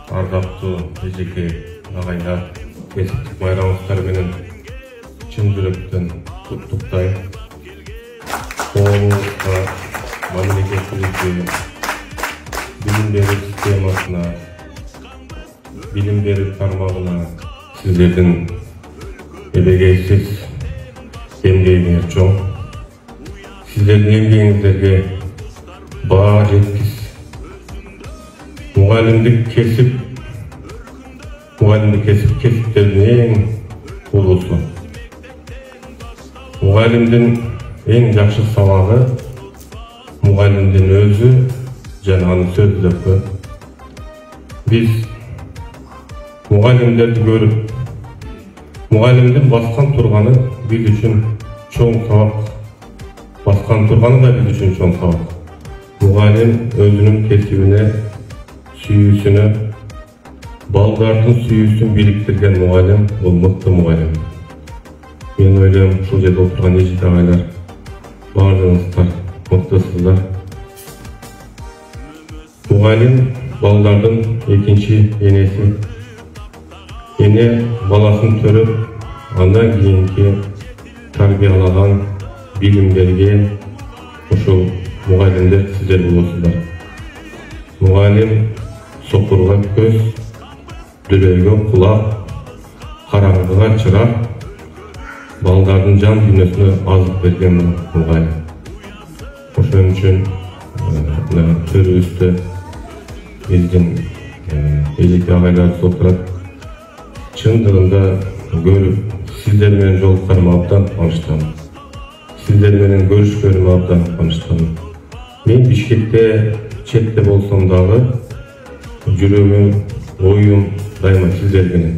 ардактуу эжеке агайлар, кесиптик майрамыңыздар менен чын жүрөктөн куттуктайм. Коомубузга, мамлекетибизге, билим берүү системасына, билим берүү тармагына сиздердин эбегейсиз эмгегиңер чоң. Сиздердин эмгегиңиздерге баа жеткис. Мугалимдик кесип кесиптердин эң улуусу. Мугалимдин эң жакшы сабагы мугалимдин өзү жана анын сөздөпү. Биз мугалимдерди көрүп, мугалимдин баскан турганы биз үчүн чоң сабак. Баскан турганы да биз үчүн чоң сабак. Мугалим өзүнүн кесибине сүйүүсүнө, балдардын сүйүүсүн бириктирген мугалим бул мыкты мугалим. Мен ойлойм, ушул жерде отурган эжеке агайлар баардыгыңыздар мыктысыздар. Мугалим балдардын экинчи энеси. Эне баласын төрөп, андан кийинки тарбиялаган, билим берген ушул мугалимдер сиздер болосуздар. Мугалим сокурга көз, дүрөйгө кулак, караңгыга чырак, балдардын жан дүйнөсүнө азык берген мугалим. Ошон үчүн төрүбүздө биздин эжеке агайларыбыз отурат. Чындыгында көрүп, сиздер менен жолукканыма абдан кубанычтамын. Сиздер менен көрүшкөнүмө абдан кубанычтамын. Мен Бишкекте, четте болсом дагы жүрөгүм, оюм дайыма сиздер менен.